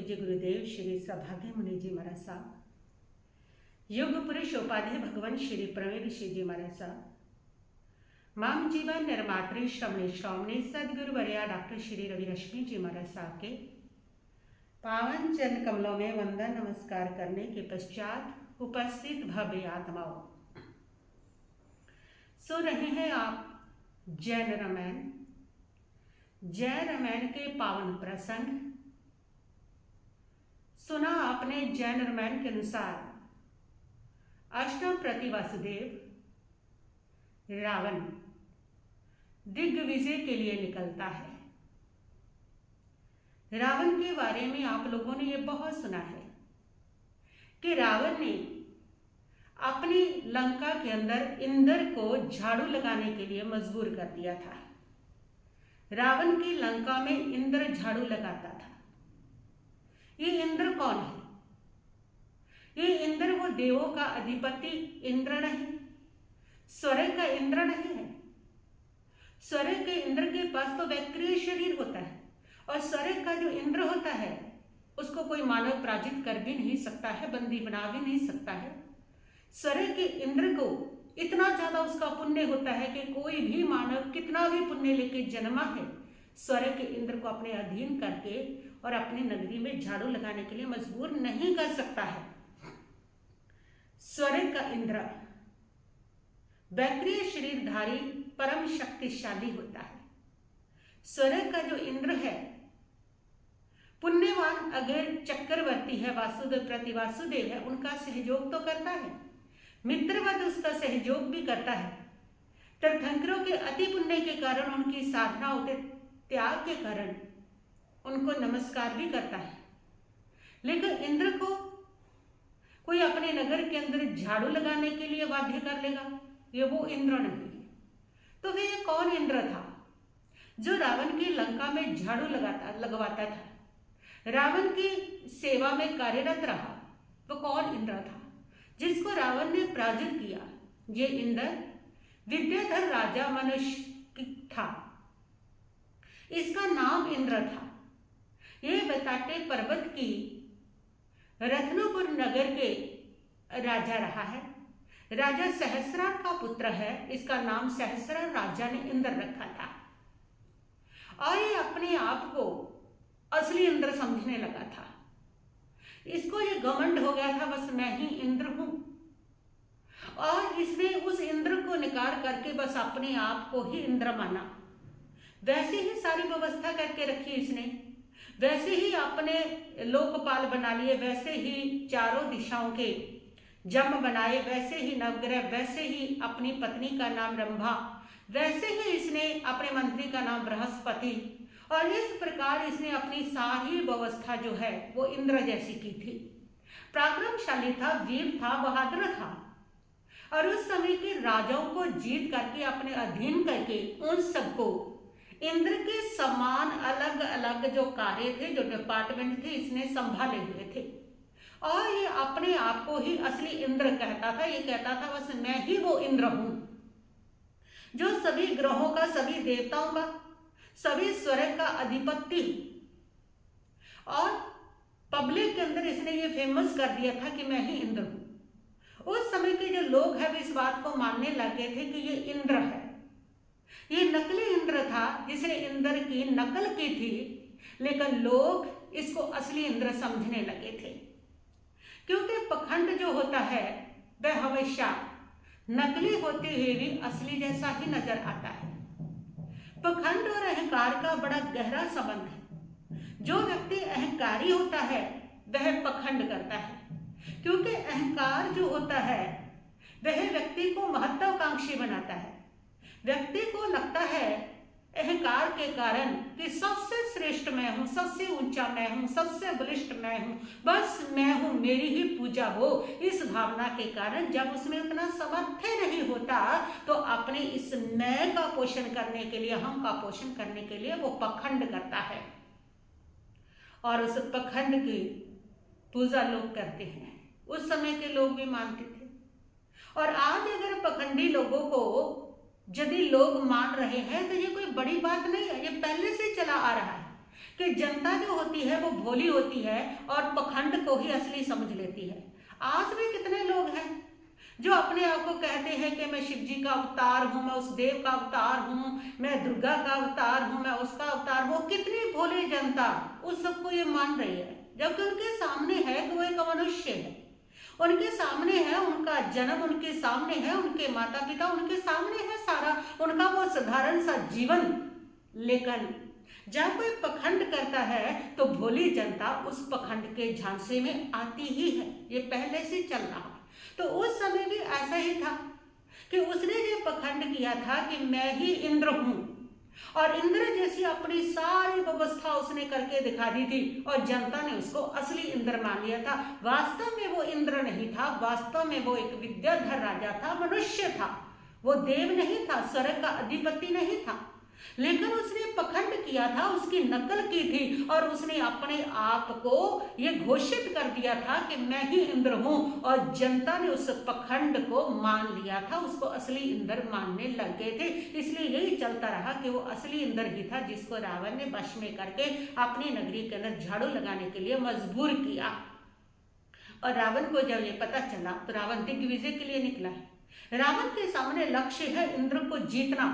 विजय गुरुदेव श्री सौभाग्य मुनि जी महाराज साहब, योग पुरुष उपाध्याय भगवान श्री प्रवीण ऋषि जी महाराज साहब, माम जीवन निर्मात्री श्रवणी सदगुरु वर्या डॉक्टर श्री रवि रश्मि जी महाराज साहब के पावन चरण कमलों में वंदन नमस्कार करने के पश्चात उपस्थित भव्य आत्माओं, सुन रहे हैं आप जैन रामायण के पावन प्रसंग। सुना आपने जैन रामायण के अनुसार अष्टम प्रति वासुदेव रावण दिग्विजय के लिए निकलता है। रावण के बारे में आप लोगों ने ये बहुत सुना है कि रावण ने अपनी लंका के अंदर इंद्र को झाड़ू लगाने के लिए मजबूर कर दिया था। रावण की लंका में इंद्र झाड़ू लगाता था। ये इंद्र कौन है? ये इंद्र वो देवों का अधिपति इंद्र नहीं, स्वर्ग का इंद्र नहीं है। स्वर्ग के इंद्र के पास तो वैक्रिय शरीर होता है और स्वर्ग का जो इंद्र होता है उसको कोई मानव पराजित कर भी नहीं सकता है, बंदी बना भी नहीं सकता है। स्वर्ग के इंद्र को इतना ज्यादा उसका पुण्य होता है कि कोई भी मानव कितना भी पुण्य लेके जन्मा है, स्वर्ग के इंद्र को अपने अधीन करके और अपनी नगरी में झाड़ू लगाने के लिए मजबूर नहीं कर सकता है। स्वर्ग का इंद्र वैक्रिय शरीरधारी परम शक्तिशाली होता है। स्वर्ग का जो इंद्र है पुण्यवान अगर चक्रवर्ती है, वासुदेव प्रति वासुदेव है, उनका सहयोग तो करता है, मित्रवत उसका सहयोग भी करता है। तीर्थंकरों के अति पुण्य के कारण, उनकी साधना होते त्याग के कारण उनको नमस्कार भी करता है। लेकिन इंद्र को कोई अपने नगर के अंदर झाड़ू लगाने के लिए बाध्य कर लेगा, ये वो इंद्र नहीं है। तो फिर ये कौन इंद्र था जो रावण की लंका में झाड़ू लगवाता था, रावण की सेवा में कार्यरत रहा? वो कौन इंद्र था जिसको रावण ने पराजित किया? ये इंद्र विद्याधर राजा मनुष्य था। इसका नाम इंद्र था। ये बताटे पर्वत की रत्नपुर नगर के राजा रहा है। राजा सहस्रार का पुत्र है। इसका नाम सहस्रार राजा ने इंद्र रखा था और ये अपने आप को असली इंद्र समझने लगा था। इसको ये घमंड हो गया था, बस मैं ही इंद्र हूं, और इसने उस इंद्र को निकार करके बस अपने आप को ही इंद्र माना। वैसे ही सारी व्यवस्था करके रखी इसने, वैसे ही अपने लोकपाल बना लिए, वैसे ही चारों दिशाओं के जम बनाए, वैसे ही नवग्रह, वैसे ही अपनी पत्नी का नाम रंभा, वैसे ही इसने अपने मंत्री का नाम बृहस्पति, और इस प्रकार इसने अपनी सारी व्यवस्था जो है वो इंद्र जैसी की थी। पराक्रमशाली था, वीर था, बहादुर था, और उस समय के राजाओं को जीत करके अपने अधीन करके उन सबको इंद्र के समान अलग अलग जो कार्य थे, जो डिपार्टमेंट थे, इसने संभाले हुए थे। और ये अपने आप को ही असली इंद्र कहता था। ये कहता था बस मैं ही वो इंद्र हूं जो सभी ग्रहों का, सभी देवताओं का, सभी स्वर्ग का अधिपति। और पब्लिक के अंदर इसने ये फेमस कर दिया था कि मैं ही इंद्र हूं। उस समय के जो लोग हैं इस बात को मानने लगे थे कि ये इंद्र है। ये नकली इंद्र था जिसने इंद्र की नकल की थी, लेकिन लोग इसको असली इंद्र समझने लगे थे। क्योंकि पखंड जो होता है वह हमेशा नकली होते हुए भी असली जैसा ही नजर आता है। पखंड और अहंकार का बड़ा गहरा संबंध है। जो व्यक्ति अहंकारी होता है वह पखंड करता है, क्योंकि अहंकार जो होता है वह व्यक्ति को महत्वाकांक्षी बनाता है। व्यक्ति को लगता है अहंकार के कारण कि सबसे श्रेष्ठ मैं हूं, सबसे ऊंचा मैं हूं, सबसे बलिष्ठ मैं हूं, बस मैं हूं, मेरी ही पूजा हो। इस भावना के कारण जब उसमें उतना सामर्थ्य नहीं होता तो अपने इस मैं का पोषण करने के लिए, हम का पोषण करने के लिए वो पखंड करता है, और उस पखंड की पूजा लोग करते हैं। उस समय के लोग भी मानते थे, और आज अगर पखंडी लोगों को यदि लोग मान रहे हैं तो ये कोई बड़ी बात नहीं है, ये पहले से चला आ रहा है। कि जनता जो होती है वो भोली होती है और पखंड को ही असली समझ लेती है। आज भी कितने लोग हैं जो अपने आप को कहते हैं कि मैं शिव जी का अवतार हूँ, मैं उस देव का अवतार हूँ, मैं दुर्गा का अवतार हूँ, मैं उसका अवतार हूँ। कितनी भोली जनता उस सबको ये मान रही है, जबकि उनके सामने है कि वो एक मनुष्य है, उनके सामने है उनका जन्म, उनके सामने है उनके माता पिता, उनके सामने है सारा उनका वो साधारण सा जीवन। लेकिन जब कोई पखंड करता है तो भोली जनता उस पखंड के झांसे में आती ही है। ये पहले से चल रहा है। तो उस समय भी ऐसा ही था कि उसने ये पखंड किया था कि मैं ही इंद्र हूं, और इंद्र जैसी अपनी सारी व्यवस्था उसने करके दिखा दी थी और जनता ने उसको असली इंद्र मान लिया था। वास्तव में वो इंद्र नहीं था, वास्तव में वो एक विद्याधर राजा था, मनुष्य था, वो देव नहीं था, स्वर्ग का अधिपति नहीं था। लेकिन उसने पखंड किया था, उसकी नकल की थी और उसने अपने आप को ये घोषित कर दिया था कि मैं ही इंद्र हूं, और जनता ने उस पखंड को मान लिया था, उसको असली इंद्र मानने लग गए थे। इसलिए यही चलता रहा कि वो असली इंद्र ही था जिसको रावण ने वश में करके अपनी नगरी के अंदर झाड़ू लगाने के लिए मजबूर किया। और रावण को जब ये पता चला तो रावण दिग्विजय के लिए निकला है। रावण के सामने लक्ष्य है इंद्र को जीतना,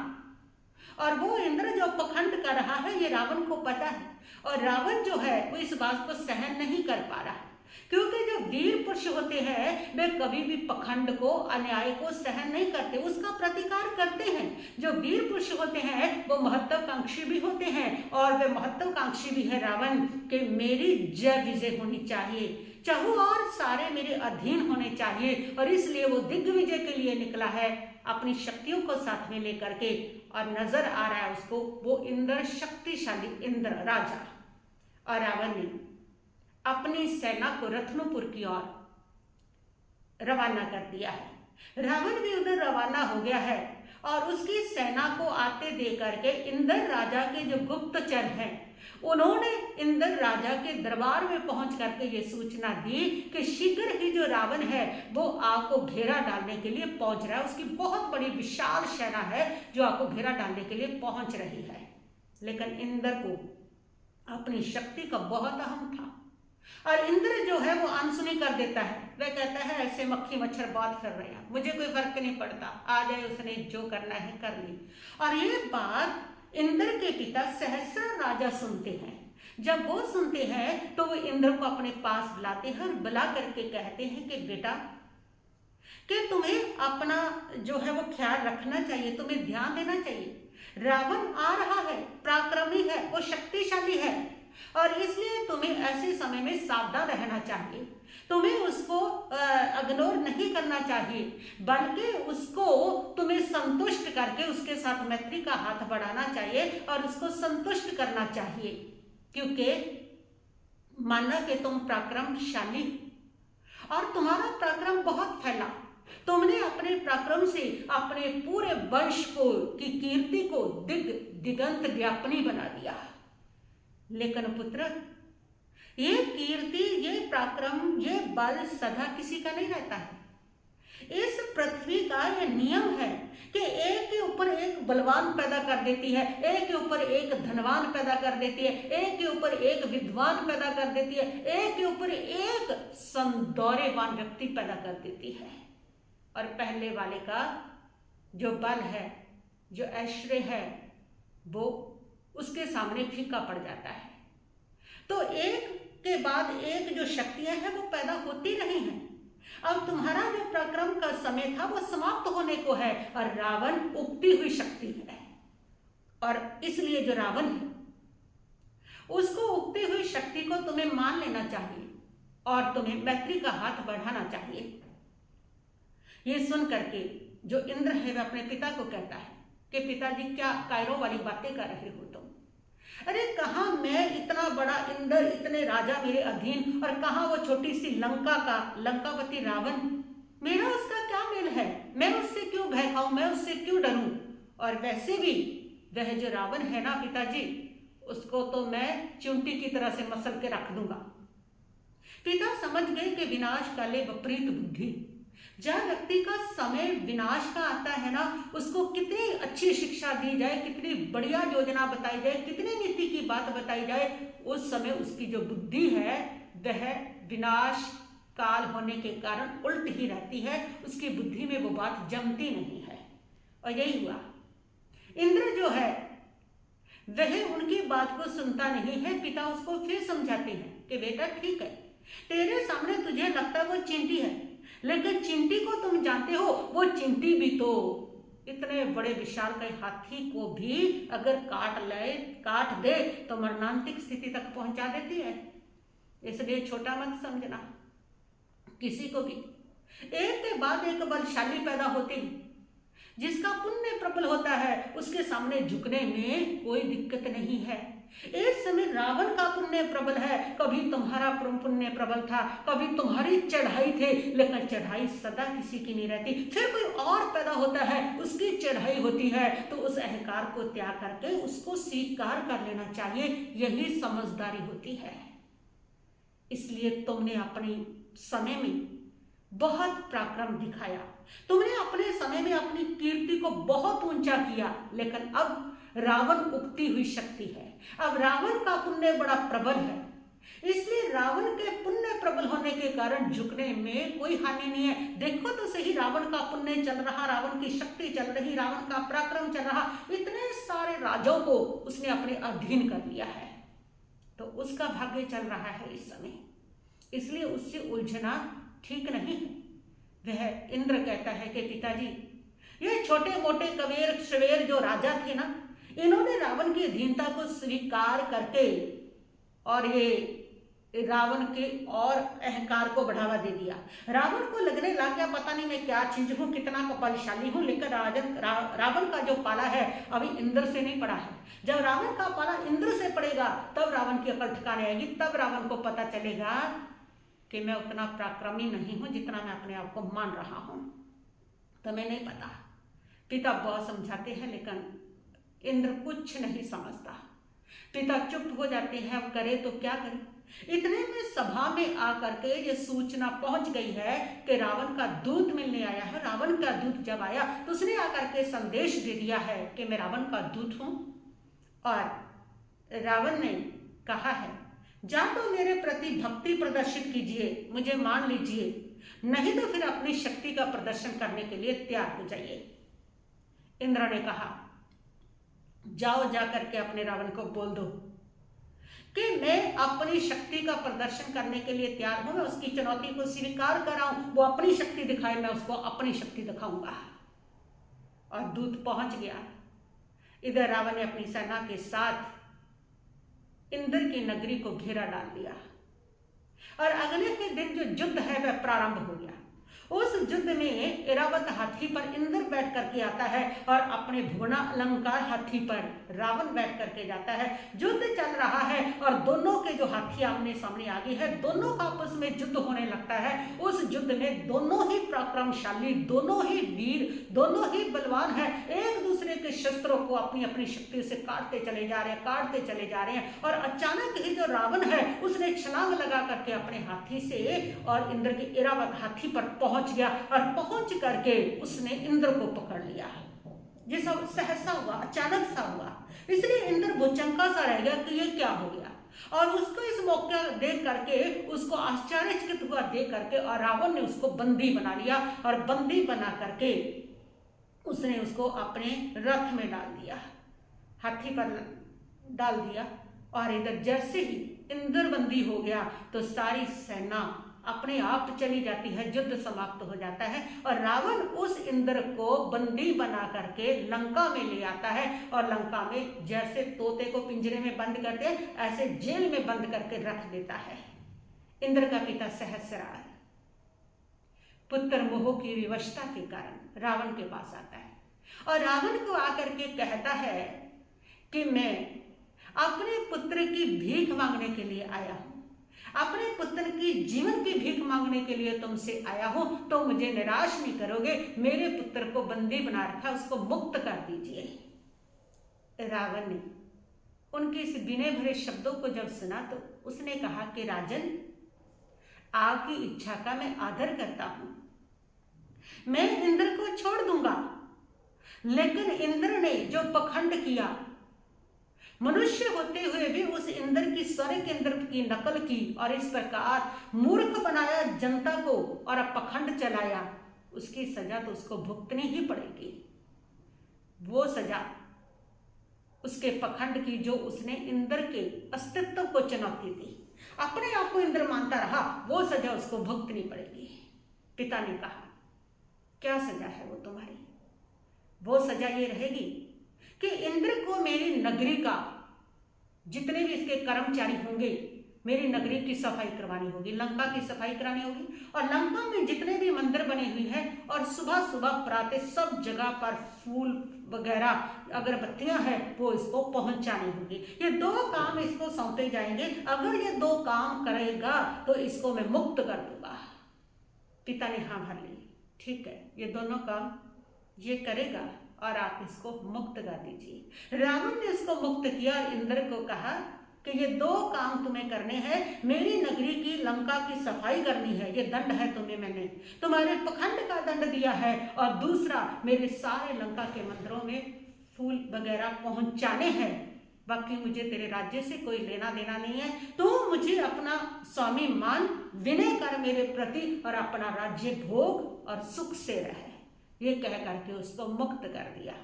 और वो इंद्र जो पखंड कर रहा है ये रावण को पता है, और रावण जो है वो इस बात को सहन नहीं कर पा रहा है, क्योंकि जो वीर पुरुष होते हैं वे कभी भी पखंड को, अन्याय को सहन नहीं करते, उसका प्रतिकार करते हैं। जो वीर पुरुष होते हैं वो महत्वाकांक्षी भी होते हैं, और वे महत्वाकांक्षी भी है रावण कि मेरी जय विजय होनी चाहिए, चाहूँ और सारे मेरे अधीन होने चाहिए, और इसलिए वो दिग्विजय के लिए निकला है अपनी शक्तियों को साथ में लेकर के। और नजर आ रहा है उसको वो इंद्र, शक्तिशाली इंद्र राजा। और रावण ने अपनी सेना को रत्नपुर की ओर रवाना कर दिया है। रावण भी उधर रवाना हो गया है और उसकी सेना को आते देख करके इंद्र राजा के जो गुप्तचर हैं उन्होंने इंद्र राजा के दरबार में पहुंच करके ये सूचना दी कि शीघ्र ही जो रावण है वो आपको घेरा डालने के लिए पहुंच रहा है। उसकी बहुत बड़ी विशाल सेना है जो आपको घेरा डालने के लिए पहुंच रही है। लेकिन इंद्र को अपनी शक्ति का बहुत अहम था, और इंद्र जो है वो अनसुनी कर देता है। वह कहता है ऐसे मक्खी मच्छर बात कर रहे हैं, मुझे कोई फर्क नहीं पड़ता, आ जाए, उसने जो करना है कर ली। और ये बात इंद्र के पिता सहस्र राजा सुनते हैं। जब वो सुनते हैं तो वो इंद्र को अपने पास बुलाते हैं और बुला करके कहते हैं कि बेटा, कि तुम्हें अपना जो है वो ख्याल रखना चाहिए, तुम्हें ध्यान देना चाहिए। रावण आ रहा है, पराक्रमी है, वो शक्तिशाली है, और इसलिए तुम्हें ऐसे समय में सावधान रहना चाहिए। तुम्हें उसको इग्नोर नहीं करना चाहिए, बल्कि उसको तुम्हें संतुष्ट करके उसके साथ मैत्री का हाथ बढ़ाना चाहिए और उसको संतुष्ट करना चाहिए, क्योंकि माना कि तुम पराक्रमशाली और तुम्हारा पराक्रम बहुत फैला, तुमने अपने पराक्रम से अपने पूरे वंश को की कीर्ति को दिगंत व्यापनी बना दिया। लेकिन पुत्र, ये कीर्ति, ये पराक्रम, ये बल सदा किसी का नहीं रहता है। इस पृथ्वी का ये नियम है कि एक के ऊपर एक बलवान पैदा कर देती है, एक के ऊपर एक धनवान पैदा कर देती है, एक के ऊपर एक विद्वान पैदा कर देती है, एक के ऊपर एक सौंदर्यवान व्यक्ति पैदा कर देती है। और पहले वाले का जो बल है, जो ऐश्वर्य है, वो उसके सामने फीका पड़ जाता है। तो एक के बाद एक जो शक्तियां हैं वो पैदा होती रही हैं। अब तुम्हारा जो पराक्रम का समय था वो समाप्त होने को है, और रावण उगती हुई शक्ति है, और इसलिए जो रावण है उसको उगती हुई शक्ति को तुम्हें मान लेना चाहिए और तुम्हें मैत्री का हाथ बढ़ाना चाहिए। ये सुन करके जो इंद्र है वह अपने पिता को कहता है कि पिताजी, क्या कायरों वाली बातें कर रहे हो तुम? अरे कहाँ मैं इतना बड़ा इंद्र, इतने राजा मेरे अधीन, और कहाँ वो छोटी सी लंका का लंकापति रावण, मेरा उसका क्या मेल है? मैं उससे क्यों भय खाऊं, मैं उससे क्यों डरूं? और वैसे भी वह जो रावण है ना पिताजी, उसको तो मैं चिमटी की तरह से मसल के रख दूंगा। पिता समझ गए कि विनाश काले विपरीत बुद्धि, जब व्यक्ति का समय विनाश का आता है ना, उसको कितनी अच्छी शिक्षा दी जाए, कितनी बढ़िया योजना बताई जाए, कितनी नीति की बात बताई जाए, उस समय उसकी जो बुद्धि है वह विनाश काल होने के कारण उल्ट ही रहती है, उसकी बुद्धि में वो बात जमती नहीं है। और यही हुआ, इंद्र जो है वह उनकी बात को सुनता नहीं है। पिता उसको फिर समझाते हैं कि बेटा ठीक है, तेरे सामने तुझे लगता है वो चींटी है, लेकिन चींटी को तुम जानते हो, वो चींटी भी तो इतने बड़े विशालकाय हाथी को भी अगर काट दे तो मरणांतिक स्थिति तक पहुंचा देती है। इसलिए छोटा मत समझना किसी को भी। एक के बाद एक बलशाली पैदा होते हैं, जिसका पुण्य प्रबल होता है उसके सामने झुकने में कोई दिक्कत नहीं है। एक समय रावण का पुण्य प्रबल है, कभी तुम्हारा पुण्य प्रबल था, कभी तुम्हारी चढ़ाई थे, लेकिन चढ़ाई सदा किसी की नहीं रहती। फिर कोई और पैदा होता है, उसकी चढ़ाई होती है, तो उस अहंकार को त्याग करके उसको स्वीकार कर लेना चाहिए। यही समझदारी होती है। इसलिए तुमने अपने समय में बहुत पराक्रम दिखाया, तुमने अपने समय में अपनी कीर्ति को बहुत ऊंचा किया, लेकिन अब रावण उगती हुई शक्ति है। अब रावण का पुण्य बड़ा प्रबल है, इसलिए रावण के पुण्य प्रबल होने के कारण झुकने में कोई हानि नहीं है। देखो तो सही, रावण का पुण्य चल रहा, रावण की शक्ति चल रही, रावण का पराक्रम चल रहा, इतने सारे राजाओं को उसने अपने अधीन कर लिया है, तो उसका भाग्य चल रहा है इस समय, इसलिए उससे उलझना ठीक नहीं है। वह इंद्र कहता है कि पिताजी, ये छोटे मोटे कबीर शवेर जो राजा थे ना, इन्होंने रावण की अधीनता को स्वीकार करके और ये रावण के और अहंकार को बढ़ावा दे दिया। रावण को लगने लग गया पता नहीं मैं क्या चीज हूँ, कितना बलशाली हूँ, लेकिन रावण का जो पाला है अभी इंद्र से नहीं पड़ा है। जब रावण का पाला इंद्र से पड़ेगा तब रावण की अकल ठिकाने आएगी, तब रावण को पता चलेगा कि मैं उतना पराक्रमी नहीं हूं जितना मैं अपने आप को मान रहा हूं। तुम्हें नहीं पता। पिता बहुत समझाते हैं, लेकिन इंद्र कुछ नहीं समझता। पिता चुप हो जाते हैं, अब करे तो क्या करे। इतने में सभा में आकर के ये सूचना पहुंच गई है कि रावण का दूत मिलने आया है। रावण का दूत जब आया तो उसने आकर के संदेश दे दिया है कि मैं रावण का दूत हूं, और रावण ने कहा है जा तो मेरे प्रति भक्ति प्रदर्शित कीजिए, मुझे मान लीजिए, नहीं तो फिर अपनी शक्ति का प्रदर्शन करने के लिए तैयार हो जाइए। इंद्र ने कहा जाओ जाकर के अपने रावण को बोल दो कि मैं अपनी शक्ति का प्रदर्शन करने के लिए तैयार हूं, मैं उसकी चुनौती को स्वीकार कर रहा हूं, वो अपनी शक्ति दिखाए, मैं उसको अपनी शक्ति दिखाऊंगा। और दूत पहुंच गया। इधर रावण ने अपनी सेना के साथ इंद्र की नगरी को घेरा डाल दिया, और अगले के दिन जो युद्ध है वह प्रारंभ हो गया। उस युद्ध में ऐरावत हाथी पर इंद्र बैठ करके आता है, और अपने भुवना अलंकार हाथी पर रावण बैठ करके जाता है। युद्ध चल रहा है और दोनों के जो हाथी आमने सामने आगे है, दोनों का आपस में युद्ध होने लगता है। उस युद्ध में दोनों ही पराक्रमशाली, दोनों ही वीर, दोनों ही बलवान है, एक दूसरे के शस्त्रों को अपनी अपनी शक्ति से काटते चले जा रहे हैं। और अचानक ही जो रावण है उसने छलांग लगा करके अपने हाथी से और इंद्र के ऐरावत हाथी पर पहुंच गया, और पहुंच करके उसने इंद्र को पकड़ लिया। ये सब सहसा हुआ, अचानक सा हुआ, इसलिए इंद्र भुचंका सा रह गया कि ये क्या हो गया। और उसको इस मौका देख करके, उसको आश्चर्यचकित हुआ देख करके, और रावण ने उसको बंदी बना लिया, और बंदी बना करके उसने उसको अपने रथ में डाल दिया, हाथी पर डाल दिया। और इधर जैसे ही इंद्र बंदी हो गया तो सारी सेना अपने आप चली जाती है, युद्ध समाप्त हो जाता है, और रावण उस इंद्र को बंदी बना करके लंका में ले आता है, और लंका में जैसे तोते को पिंजरे में बंद करते हैं ऐसे जेल में बंद करके रख देता है। इंद्र का पिता सहस्रार पुत्र मोह की विवशता के कारण रावण के पास आता है, और रावण को आकर के कहता है कि मैं अपने पुत्र की भीख मांगने के लिए आया हूं, अपने पुत्र की जीवन की भीख मांगने के लिए तुमसे आया हूं, तो मुझे निराश नहीं करोगे। मेरे पुत्र को बंदी बना रखा, उसको मुक्त कर दीजिए। रावण ने उनके इस विनय भरे शब्दों को जब सुना तो उसने कहा कि राजन, आपकी इच्छा का मैं आदर करता हूं, मैं इंद्र को छोड़ दूंगा। लेकिन इंद्र ने जो पखंड किया, मनुष्य होते हुए भी उस इंद्र की स्वर्ग इंद्र की नकल की और इस प्रकार मूर्ख बनाया जनता को और पखंड चलाया, उसकी सजा तो उसको भुगतनी ही पड़ेगी। वो सजा उसके पखंड की जो उसने इंद्र के अस्तित्व को चुनौती दी, अपने आप को इंद्र मानता रहा, वो सजा उसको भुगतनी पड़ेगी। पिता ने कहा, क्या सजा है वो तुम्हारी? वो सजा ये रहेगी कि इंद्र को मेरी नगरी का, जितने भी इसके कर्मचारी होंगे, मेरी नगरी की सफाई करवानी होगी, लंका की सफाई करानी होगी। और लंका में जितने भी मंदिर बने हुए हैं और सुबह सुबह प्रातः सब जगह पर फूल वगैरह अगरबत्तियां हैं, वो इसको पहुंचानी होगी। ये 2 काम इसको सौंपे जाएंगे। अगर ये 2 काम करेगा तो इसको मैं मुक्त कर दूंगा। पिता ने हाँ भर ली, ठीक है, ये दोनों काम ये करेगा और आप इसको मुक्त कर दीजिए। रावण ने इसको मुक्त किया और इंद्र को कहा कि ये 2 काम तुम्हें करने हैं। मेरी नगरी की लंका की सफाई करनी है, ये दंड है तुम्हें, मैंने तुम्हारे पखंड का दंड दिया है। और दूसरा, मेरे सारे लंका के मंदिरों में फूल वगैरह पहुंचाने हैं। बाकी मुझे तेरे राज्य से कोई लेना देना नहीं है। तो मुझे अपना स्वामी मान, विनय कर मेरे प्रति और अपना राज्य भोग और सुख से रहे। ये कह करके उसको मुक्त कर दिया।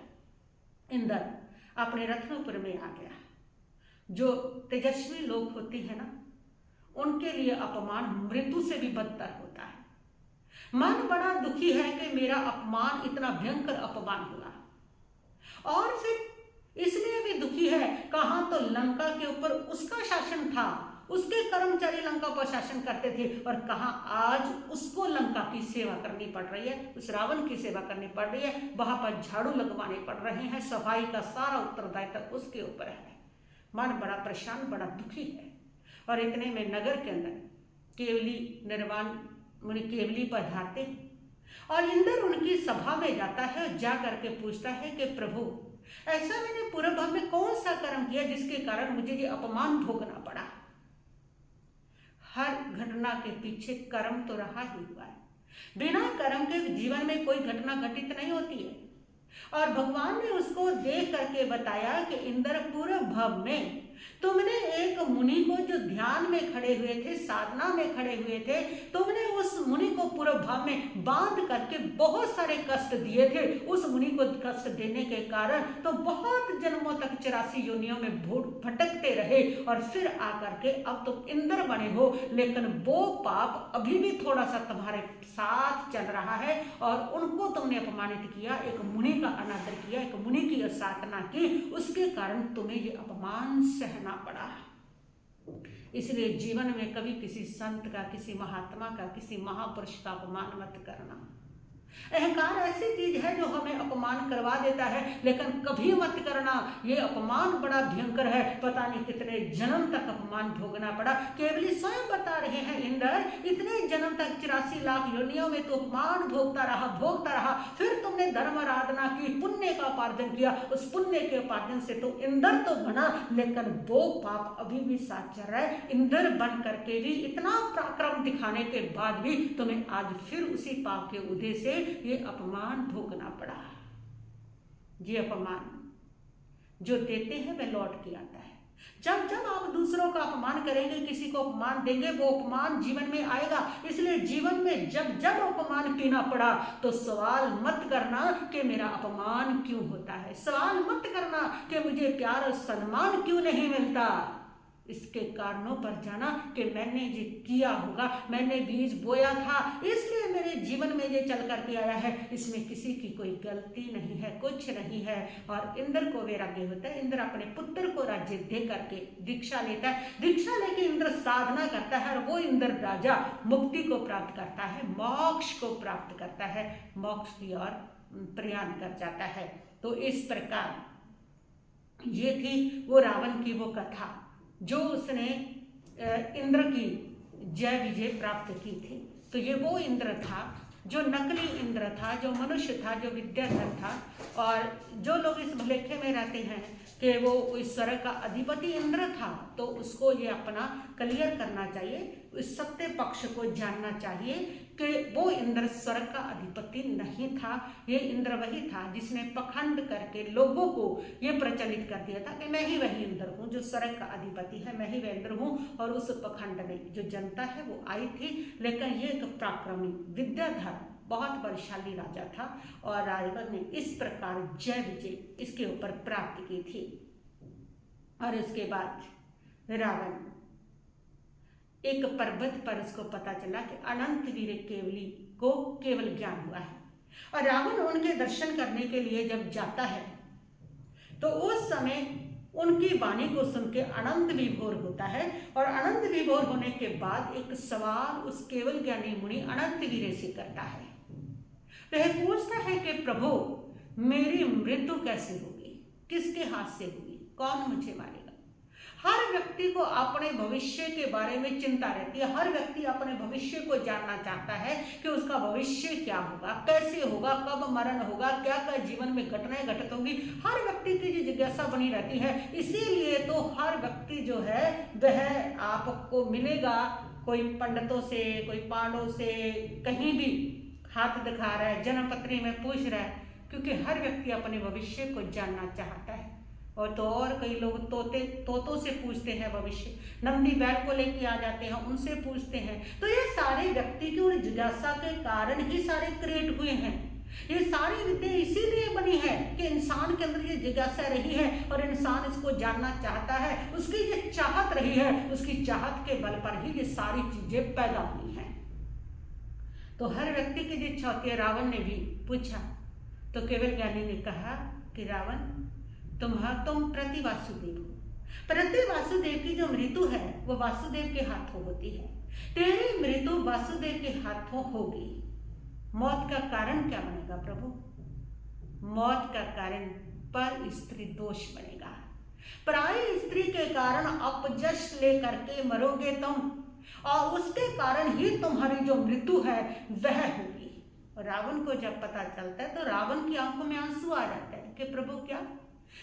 इंद्र अपने रत्नपुर में आ गया। जो तेजस्वी लोग होते हैं ना, उनके लिए अपमान मृत्यु से भी बदतर होता है। मन बड़ा दुखी है कि मेरा अपमान, इतना भयंकर अपमान हुआ। और फिर इसलिए भी दुखी है, कहाँ तो लंका के ऊपर उसका शासन था, उसके कर्मचारी लंका पर शासन करते थे, और कहाँ आज उसको लंका की सेवा करनी पड़ रही है, उस रावण की सेवा करनी पड़ रही है। वहां पर झाड़ू लगवाने पड़ रहे हैं, सफाई का सारा उत्तरदायित्व उसके ऊपर है। मन बड़ा परेशान, बड़ा दुखी है। और इतने में नगर के अंदर केवली निर्वाण मुनि केवली पधारते हैं और इंद्र उनकी सभा में जाता है और जा करके पूछता है कि प्रभु, ऐसा मैंने पूर्व भाव में कौन सा कर्म किया जिसके कारण मुझे ये अपमान भोगना पड़ा? हर घटना के पीछे कर्म तो रहा ही हुआ है। बिना कर्म के जीवन में कोई घटना घटित नहीं होती है। और भगवान ने उसको देख करके बताया कि इंद्र, पूर्व भव में तुमने एक मुनि को जो ध्यान में खड़े हुए थे, साधना में खड़े हुए थे, तुमने उस मुनि को पूर्व भाव में बांध करके बहुत सारे कष्ट दिए थे। उस मुनि को कष्ट देने के कारण तो बहुत जन्मों तक 84 योनियों में भटकते रहे और फिर आकर के अब तुम इंद्र बने हो। लेकिन वो पाप अभी भी थोड़ा सा तुम्हारे साथ चल रहा है और उनको तुमने अपमानित किया, एक मुनि का अनादर किया, एक मुनि की साधना की, उसके कारण तुम्हें ये अपमान सहना पड़ा। इसलिए जीवन में कभी किसी संत का, किसी महात्मा का, किसी महापुरुष का अपमान मत करना। अहंकार ऐसी चीज है जो हमें अपमान करवा देता है, लेकिन कभी मत करना। ये अपमान बड़ा भयंकर है, पता नहीं कितने जन्म तक अपमान भोगना पड़ा। केवली स्वयं बता रहे हैं, इंद्र इतने जन्म तक 84 लाख योनियों में तो अपमान भोगता रहा। फिर तुमने धर्म आराधना की, पुण्य का उपार्जन किया, उस पुण्य के उपार्जन से तो इंद्र तो बना, लेकिन वो पाप अभी भी साथ चल रहा है। इंद्र बन करके भी, इतना पराक्रम दिखाने के बाद भी तुम्हें आज फिर उसी पाप के उदय से ये अपमान भोगना पड़ा। ये अपमान जो देते हैं वह लौट के आता है। जब जब आप दूसरों का अपमान करेंगे, किसी को अपमान देंगे, वो अपमान जीवन में आएगा। इसलिए जीवन में जब जब अपमान पीना पड़ा तो सवाल मत करना कि मेरा अपमान क्यों होता है, सवाल मत करना कि मुझे प्यार और सम्मान क्यों नहीं मिलता। इसके कारणों पर जाना कि मैंने ये किया होगा, मैंने बीज बोया था, इसलिए मेरे जीवन में ये चल करके आया है। इसमें किसी की कोई गलती नहीं है, कुछ नहीं है। और इंद्र को वैराग्य होता है। इंद्र अपने पुत्र को राज्य दे करके दीक्षा लेता है। दीक्षा लेके इंद्र साधना करता है और वो इंद्र राजा मुक्ति को प्राप्त करता है, मोक्ष को प्राप्त करता है, मोक्ष की ओर प्रयाण कर जाता है। तो इस प्रकार ये थी वो रावण की वो कथा जो उसने इंद्र की जय विजय प्राप्त की थी। तो ये वो इंद्र था जो नकली इंद्र था, जो मनुष्य था, जो विद्याधर था। और जो लोग इस भलेखे में रहते हैं कि वो इस स्वर्ग का अधिपति इंद्र था, तो उसको ये अपना क्लियर करना चाहिए। उस सत्य पक्ष को जानना चाहिए कि वो इंद्र स्वर्ग का अधिपति नहीं था। ये इंद्र वही था जिसने पखंड करके लोगों को ये प्रचलित कर दिया था कि मैं ही वही इंद्र हूँ जो स्वर्ग का अधिपति है, मैं ही वह इंद्र हूँ। और उस पखंड में जो जनता है वो आई थी, लेकिन ये एक पराक्रमी विद्याधर बहुत बलशाली राजा था और रावण ने इस प्रकार जय विजय इसके ऊपर प्राप्त की थी। और इसके बाद रावण एक पर्वत पर उसको पता चला कि अनंत वीर केवली को केवल ज्ञान हुआ है, और रावण उनके दर्शन करने के लिए जब जाता है तो उस समय उनकी वाणी को सुन के अनंत विभोर होता है। और अनंत विभोर होने के बाद एक सवाल उस केवल ज्ञानी मुनि अनंत वीर से करता है। वह पूछता है कि प्रभु, मेरी मृत्यु कैसे होगी, किसके हाथ से होगी, कौन मुझे मारेगा। हर व्यक्ति को अपने भविष्य के बारे में चिंता रहती है। हर व्यक्ति अपने भविष्य को जानना चाहता है कि उसका भविष्य क्या होगा, कैसे होगा, कब मरण होगा, क्या क्या जीवन में घटनाएं घटित होंगी। हर व्यक्ति की जो जिज्ञासा बनी रहती है। इसीलिए तो हर व्यक्ति जो है वह आपको मिलेगा, कोई पंडितों से, कोई पांडों से, कहीं भी हाथ दिखा रहा है, जन्मपत्री में पूछ रहा है, क्योंकि हर व्यक्ति अपने भविष्य को जानना चाहता है। और कई लोग तोतों से पूछते हैं भविष्य, नंदी बैल को लेके आ जाते हैं, उनसे पूछते हैं। तो ये सारे व्यक्ति की और जिज्ञासा के कारण ही सारे क्रिएट हुए हैं। ये सारी विद्या इसीलिए बनी है कि इंसान के अंदर ये जिज्ञासा रही है और इंसान इसको जानना चाहता है। उसकी ये चाहत रही है, उसकी चाहत के बल पर ही ये सारी चीजें पैदा हुई हैं। तो हर व्यक्ति की जो इच्छा होती है, रावण ने भी पूछा तो केवल ज्ञानी ने कहा कि रावण, तुम प्रति वासुदेव हो। प्रति वासुदेव की जो मृत्यु है वो वासुदेव के हाथों होती है। तेरी मृत्यु वासुदेव के हाथों होगी। मौत का कारण क्या बनेगा प्रभु? मौत का कारण पर स्त्री दोष बनेगा। पराई स्त्री के कारण अपजश लेकर के मरोगे तुम, और उसके कारण ही तुम्हारी जो मृत्यु है वह होगी। रावण को जब पता चलता है तो रावण की आंखों में आंसू आ जाते हैं कि प्रभु, क्या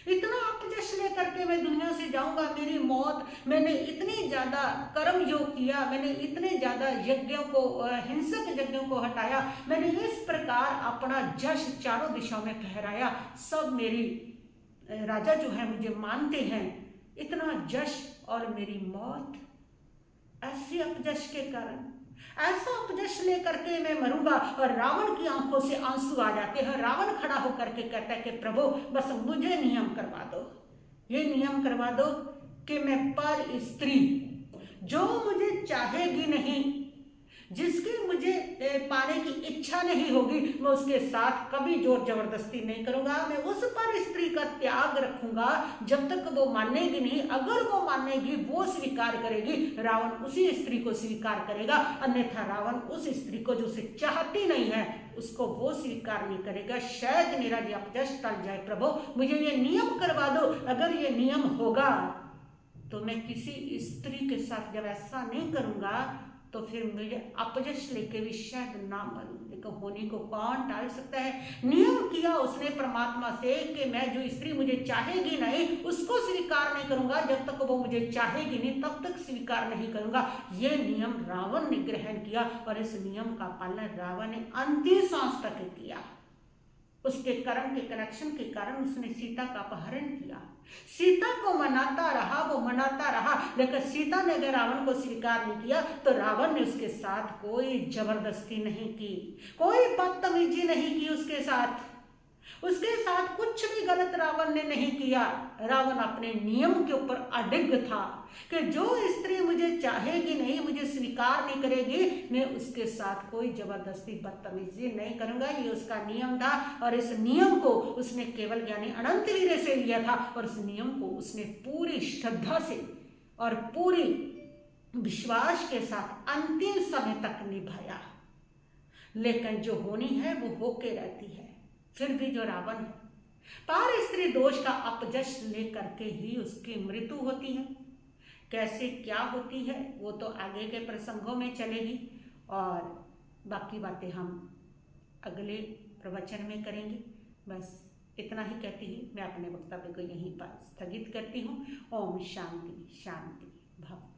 इतना अपजश लेकर के मैं दुनिया से जाऊंगा? मेरी मौत, मैंने इतनी ज्यादा कर्म योग किया, मैंने इतने ज्यादा यज्ञों को, हिंसक यज्ञों को हटाया, मैंने इस प्रकार अपना जश चारों दिशाओं में फहराया, सब मेरी राजा जो है मुझे मानते हैं, इतना जश, और मेरी मौत ऐसे अपजश के कारण, ऐसा अपजश लेकर के मैं मरूंगा। और रावण की आंखों से आंसू आ जाते हैं। रावण खड़ा होकर के कहता है कि प्रभु, बस मुझे नियम करवा दो, ये नियम करवा दो कि मैं पर स्त्री जो मुझे चाहेगी नहीं, जिसकी मुझे पाने की इच्छा नहीं होगी, मैं उसके साथ कभी जोर जबरदस्ती नहीं करूंगा। मैं उस पर स्त्री का त्याग रखूंगा जब तक वो मानेगी नहीं। अगर वो मानेगी, वो स्वीकार करेगी, रावण उसी स्त्री को स्वीकार करेगा। अन्यथा रावण उस स्त्री को जो उसे चाहती नहीं है उसको वो स्वीकार नहीं करेगा। शायद मेरा ये अपजश टल जाए प्रभु, मुझे ये नियम करवा दो। अगर ये नियम होगा तो मैं किसी स्त्री के साथ जब ऐसा नहीं करूंगा तो फिर मुझे अपजश लेके भी शायद ना मरूं। लेकिन होने को कौन टाल सकता है? नियम किया उसने परमात्मा से कि मैं जो स्त्री मुझे चाहेगी नहीं उसको स्वीकार नहीं करूंगा, जब तक वो मुझे चाहेगी नहीं तब तक स्वीकार नहीं करूंगा। ये नियम रावण ने ग्रहण किया और इस नियम का पालन रावण ने अंतिम सांस तक किया। उसके कर्म के कनेक्शन के कारण उसने सीता का अपहरण किया। सीता को मनाता रहा, वो मनाता रहा, लेकिन सीता ने अगर रावण को स्वीकार नहीं किया तो रावण ने उसके साथ कोई जबरदस्ती नहीं की, कोई बदतमीजी नहीं की उसके साथ कुछ भी गलत रावण ने नहीं किया। रावण अपने नियम के ऊपर अडिग था कि जो स्त्री मुझे चाहेगी नहीं, मुझे स्वीकार नहीं करेगी, मैं उसके साथ कोई जबरदस्ती बदतमीजी नहीं करूंगा। ये उसका नियम था और इस नियम को उसने केवल ज्ञानी अनंत वीर से लिया था और इस नियम को उसने पूरी श्रद्धा से और पूरी विश्वास के साथ अंतिम समय तक निभाया। लेकिन जो होनी है वो होके रहती है। फिर भी जो रावण है, पार स्त्री दोष का अपजश लेकर के ही उसकी मृत्यु होती है। कैसे क्या होती है वो तो आगे के प्रसंगों में चलेगी और बाकी बातें हम अगले प्रवचन में करेंगे। बस इतना ही कहती ही मैं अपने वक्तव्य को यहीं पर स्थगित करती हूँ। ओम शांति शांति भव।